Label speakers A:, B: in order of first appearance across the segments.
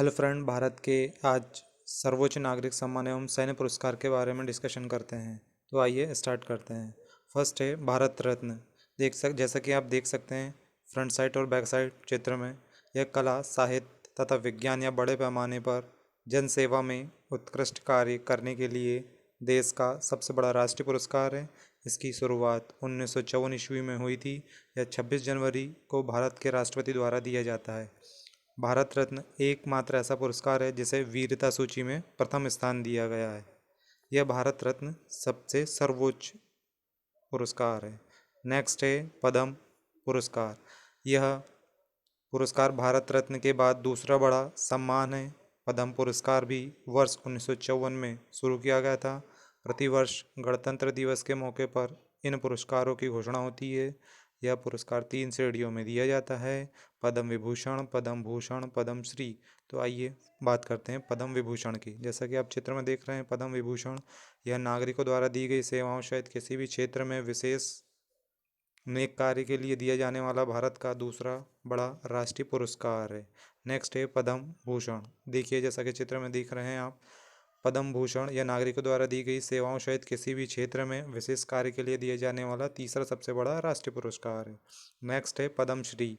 A: Hello friend, Bharat के आज सर्वोच्च नागरिक सम्मान एवं सैन्य पुरस्कार के बारे में डिस्कशन करते हैं। तो आइए स्टार्ट करते हैं। फर्स्ट है भारत रत्न। जैसा कि आप देख सकते हैं फ्रंट साइड और बैक साइड चित्र में, यह कला, साहित्य तथा विज्ञान या बड़े पैमाने पर जन सेवा में उत्कृष्ट कार्य करने के लिए देश का सबसे बड़ा राष्ट्रीय पुरस्कार है। इसकी शुरुआत 1954 ईस्वी में हुई थी। यह 26 जनवरी को भारत के राष्ट्रपति द्वारा दिया जाता है। भारत रत्न एकमात्र ऐसा पुरस्कार है जिसे वीरता सूची में प्रथम स्थान दिया गया है। यह भारत रत्न सबसे सर्वोच्च पुरस्कार है। नेक्स्ट है पद्म पुरस्कार। यह पुरस्कार भारत रत्न के बाद दूसरा बड़ा सम्मान है। पद्म पुरस्कार भी वर्ष 1954 में शुरू किया गया था। प्रतिवर्ष गणतंत्र दिवस के मौके पर इन पुरस्कारों की घोषणा होती है। यह पुरस्कार 3 श्रेणियों में दिया जाता है: पद्म विभूषण, पद्म भूषण, पद्म श्री। तो आइए बात करते हैं पद्म विभूषण की। जैसा कि आप चित्र में देख रहे हैं, पद्म विभूषण यह नागरिकों द्वारा दी गई सेवाओं शायद किसी भी क्षेत्र में विशेष नेक कार्य के लिए दिया जाने वाला भारत का दूसरा बड़ा राष्ट्रीय पुरस्कार है। नेक्स्ट है पद्म भूषण। देखिए, जैसा कि चित्र में देख रहे हैं आप, पद्म भूषण यह नागरिकों द्वारा दी गई सेवाओं सहित किसी भी क्षेत्र में विशेष कार्य के लिए दिए जाने वाला तीसरा सबसे बड़ा राष्ट्रीय पुरस्कार है। नेक्स्ट है पद्म श्री।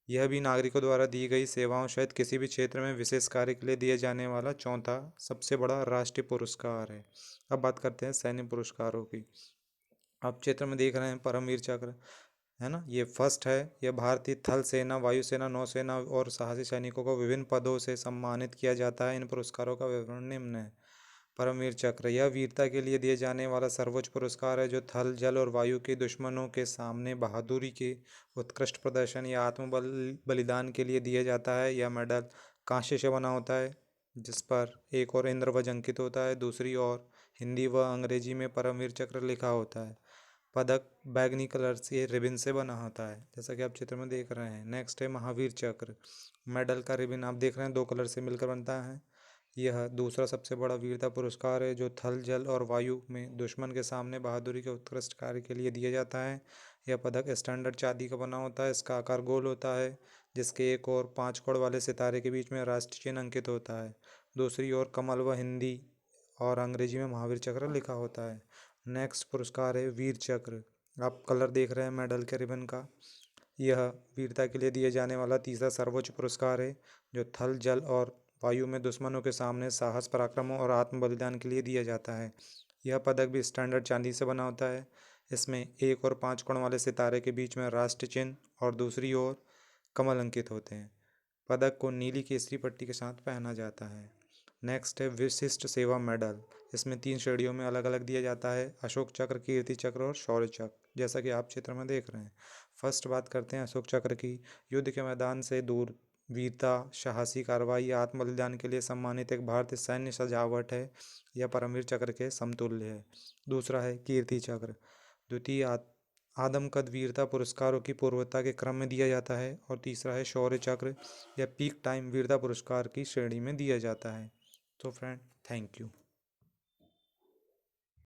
A: यह भी नागरिकों द्वारा दी गई सेवाओं सहित किसी भी क्षेत्र में विशेष कार्य के लिए दिए जाने वाला चौथा सबसे बड़ा राष्ट्रीय पुरस्कार है। अब बात करते हैं सैन्य पुरस्कारों की। आप चित्र में देख रहे हैं परमवीर चक्र, है ना। ये फर्स्ट है। यह भारतीय थल सेना, वायुसेना, नौसेना और साहसी सैनिकों को विभिन्न पदों से सम्मानित किया जाता है। इन पुरस्कारों का विवरण निम्न है। परमवीर चक्र यह वीरता के लिए दिए जाने वाला सर्वोच्च पुरस्कार है जो थल, जल और वायु के दुश्मनों के सामने बहादुरी के उत्कृष्ट प्रदर्शन या बलिदान के लिए दिया जाता है। यह मेडल कांस्य से बना होता है, जिस पर एक और इंद्र ध्वज अंकित होता है, दूसरी ओर हिंदी व अंग्रेजी में परमवीर चक्र लिखा होता है। पदक बैगनी कलर से रिबन से बना होता है, जैसा कि आप चित्र में देख रहे हैं। नेक्स्ट है महावीर चक्र। मेडल का रिबन आप देख रहे हैं 2 कलर से मिलकर बनता है। यह दूसरा सबसे बड़ा वीरता पुरस्कार है जो थल, जल और वायु में दुश्मन के सामने बहादुरी के उत्कृष्ट कार्य के लिए दिया जाता है। यह पदक स्टैंडर्ड चांदी का बना होता है। इसका आकार गोल होता है, जिसके एक और 5 कोण वाले सितारे के बीच में राष्ट्र चिन्ह अंकित होता है। दूसरी ओर कमल व हिंदी और अंग्रेजी में महावीर चक्र लिखा होता है। नेक्स्ट पुरस्कार है वीर चक्र। आप कलर देख रहे हैं मेडल के रिबन का। यह वीरता के लिए दिए जाने वाला तीसरा सर्वोच्च पुरस्कार है जो थल, जल और वायु में दुश्मनों के सामने साहस, पराक्रम और आत्म बलिदान के लिए दिया जाता है। यह पदक भी स्टैंडर्ड चांदी से बना होता है। इसमें 1 और 5 कोण वाले सितारे के बीच में राष्ट्र चिन्ह और दूसरी ओर कमल अंकित होते हैं। पदक को नीली केसरी पट्टी के साथ पहना जाता है। नेक्स्ट है विशिष्ट सेवा मेडल। इसमें 3 श्रेणियों में अलग अलग दिया जाता है: अशोक चक्र, कीर्ति चक्र और शौर्य चक्र, जैसा कि आप चित्र में देख रहे हैं। फर्स्ट बात करते हैं अशोक चक्र की। युद्ध के मैदान से दूर वीरता, साहसी कार्रवाई या आत्म बलिदान के लिए सम्मानित एक भारतीय सैन्य सजावट है। यह परमवीर चक्र के समतुल्य है। दूसरा है कीर्ति चक्र। द्वितीय आदमकद वीरता पुरस्कारों की पूर्वता के क्रम में दिया जाता है। और तीसरा है शौर्य चक्र। यह पीक टाइम वीरता पुरस्कार की श्रेणी में दिया जाता है। तो फ्रेंड, थैंक यू।